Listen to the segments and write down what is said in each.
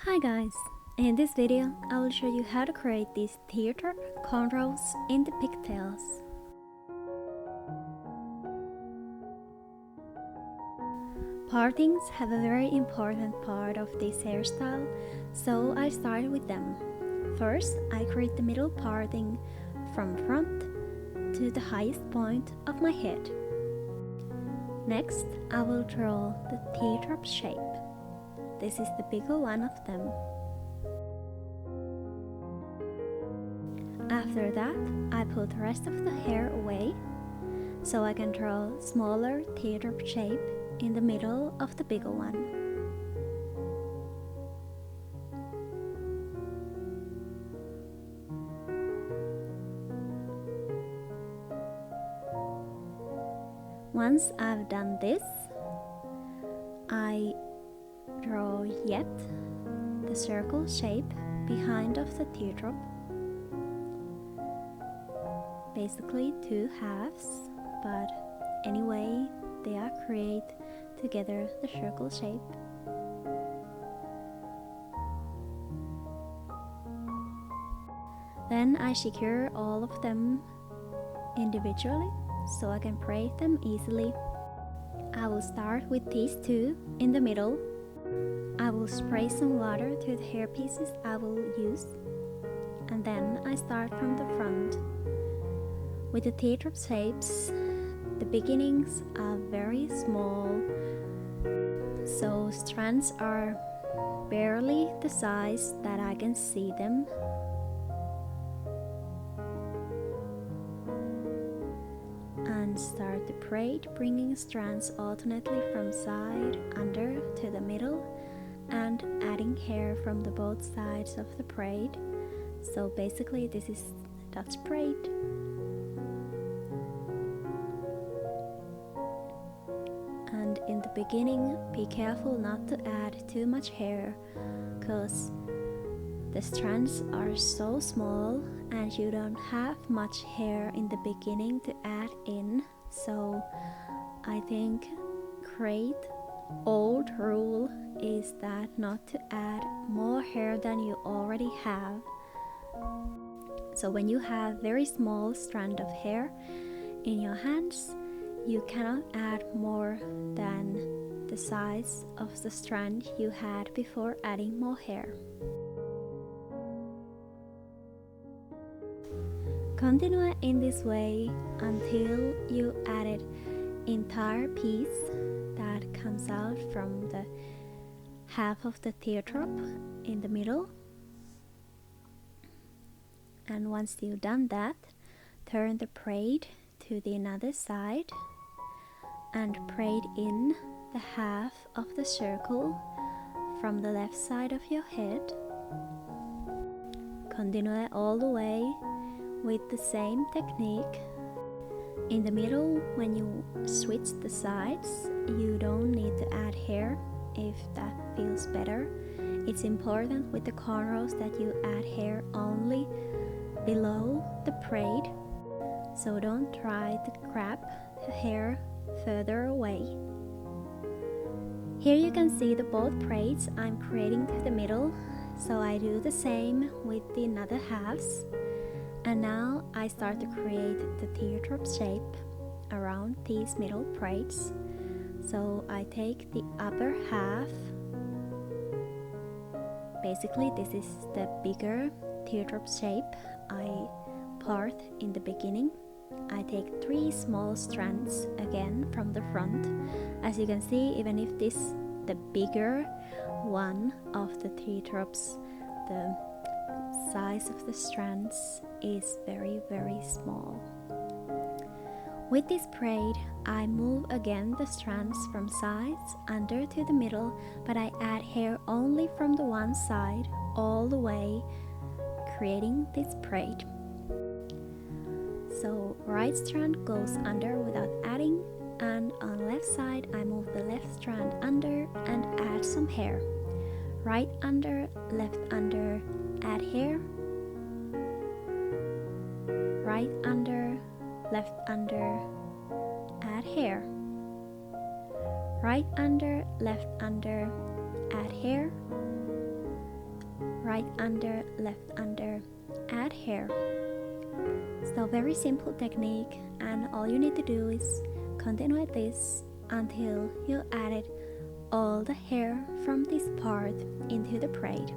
Hi guys! In this video, I will show you how to create these teardrop cornrows in the pigtails. Partings have a very important part of this hairstyle, so I started with them. First, I create the middle parting from front to the highest point of my head. Next, I will draw the teardrop shape. This is the bigger one of them. After that, I put the rest of the hair away, so I can draw a smaller teardrop shape in the middle of the bigger one. Once I've done this, I draw yet the circle shape behind of the teardrop, basically two halves, but anyway they are create together the circle shape. Then I secure all of them individually so I can braid them easily. I will start with these two in the middle. I will spray some water to the hair pieces I will use, and then I start from the front. With the teardrop shapes, the beginnings are very small, so strands are barely the size that I can see them. And start the braid, bringing strands alternately from side, under to the middle, and adding hair from the both sides of the braid. So basically this is Dutch braid. And in the beginning, be careful not to add too much hair, because the strands are so small and you don't have much hair in the beginning to add in. So I think great old rule is that not to add more hair than you already have. So when you have very small strand of hair in your hands, you cannot add more than the size of the strand you had before adding more hair. Continue in this way until you added entire piece that comes out from the half of the teardrop in the middle. And once you've done that, turn the braid to the other side and braid in the half of the circle from the left side of your head. Continue all the way with the same technique. In the middle, when you switch the sides, you don't need to add hair if that feels better. It's important with the cornrows that you add hair only below the braid, so don't try to grab the hair further away. Here you can see the both braids I'm creating to the middle, so I do the same with the other halves. And now I start to create the teardrop shape around these middle braids. So I take the upper half, basically this is the bigger teardrop shape I part in the beginning. I take 3 small strands again from the front. As you can see, even if this the bigger one of the teardrops, the size of the strands is very small. With this braid, I move again the strands from sides under to the middle, but I add hair only from the one side all the way, creating this braid. So right strand goes under without adding, and on left side I move the left strand under and add some hair. Right under, left under, add hair. Right under, left under, add hair. Right under, left under, add hair. right under, left under, add hair. So very simple technique, and all you need to do is continue this until you added all the hair from this part into the braid.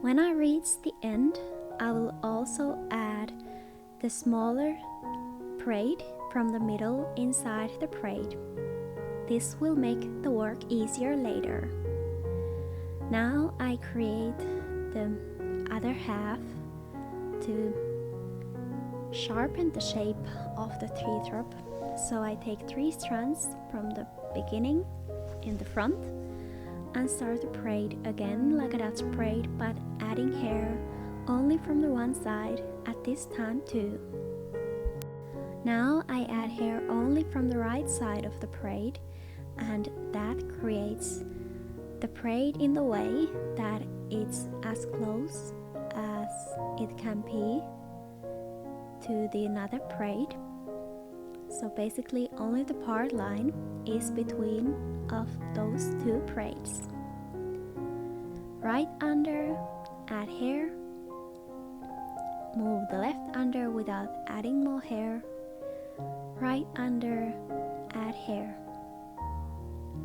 When I reach the end, I will also add the smaller braid from the middle inside the braid. This will make the work easier later. Now I create the other half to sharpen the shape of the teardrop. So I take 3 strands from the beginning in the front and start the braid again like a Dutch braid, but adding hair only from the one side at this time too. Now I add hair only from the right side of the braid, and that creates the braid in the way that it's as close as it can be to the another braid. So basically only the part line is between of those 2 braids. Right under, add hair, move the left under without adding more hair, right under, add hair,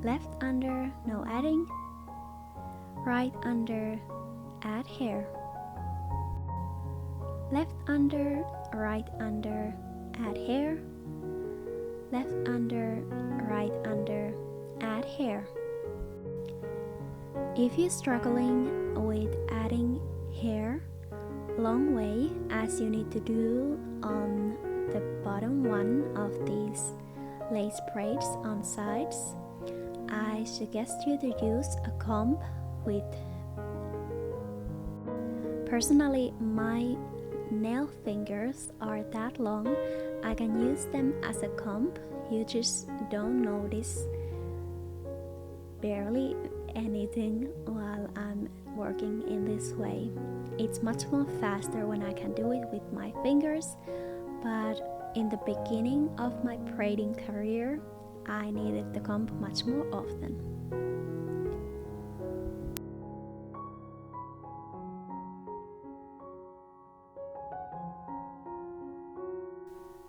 left under, no adding, right under, add hair, left under, right under, add hair, left under, right under, add hair. If you're struggling with adding hair long way, as you need to do on the bottom one of these lace braids on sides, I suggest you to use a comb with. Personally, my nail fingers are that long, I can use them as a comb. You just don't notice barely anything while I'm working in this way. It's much more faster when I can do it with my fingers, but in the beginning of my braiding career, I needed the comb much more often.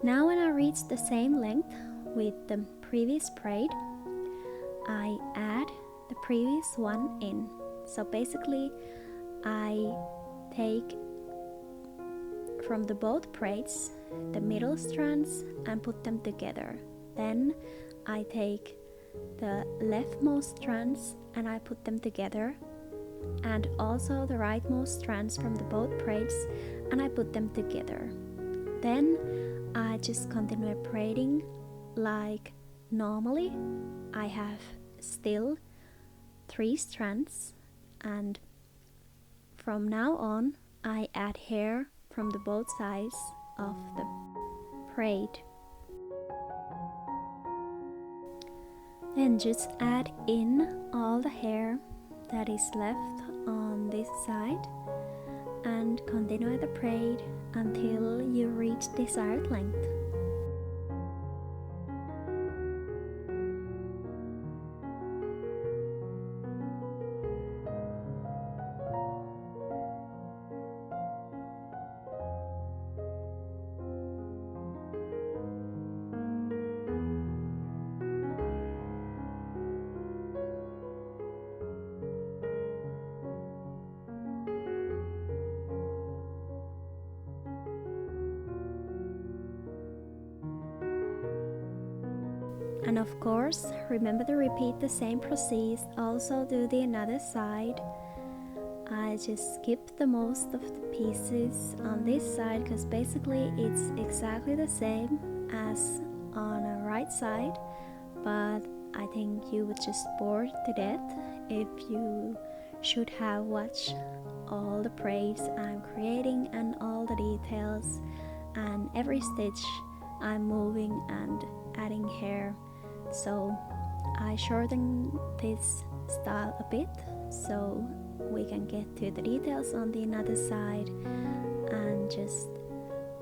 Now when I reach the same length with the previous braid, I add the previous one in. So basically I take from the both braids the middle strands and put them together. Then I take the leftmost strands and I put them together, and also the rightmost strands from the both braids, and I put them together. Then I just continue braiding like normally. I have still 3 strands, and from now on I add hair from the both sides of the braid. Then just add in all the hair that is left on this side and continue the braid until you reach desired length. And of course, remember to repeat the same process, also do the another side. I just skip the most of the pieces on this side because basically it's exactly the same as on the right side, but I think you would just bore to death if you should have watched all the braids I'm creating and all the details and every stitch I'm moving and adding hair. So I shortened this style a bit so we can get to the details on the other side and just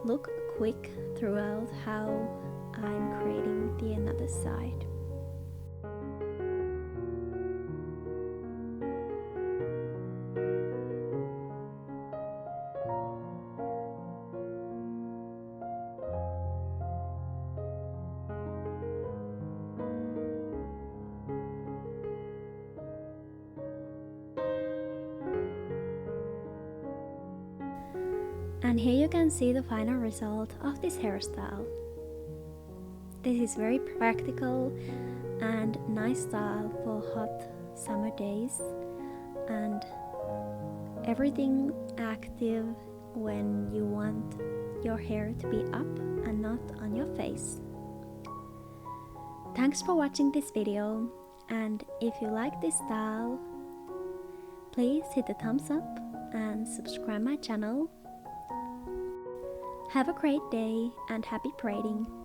look quick throughout how I'm creating the another side. And here you can see the final result of this hairstyle. This is very practical and nice style for hot summer days, and everything active when you want your hair to be up and not on your face. Thanks for watching this video, and if you like this style, please hit the thumbs up and subscribe my channel. Have a great day and happy braiding!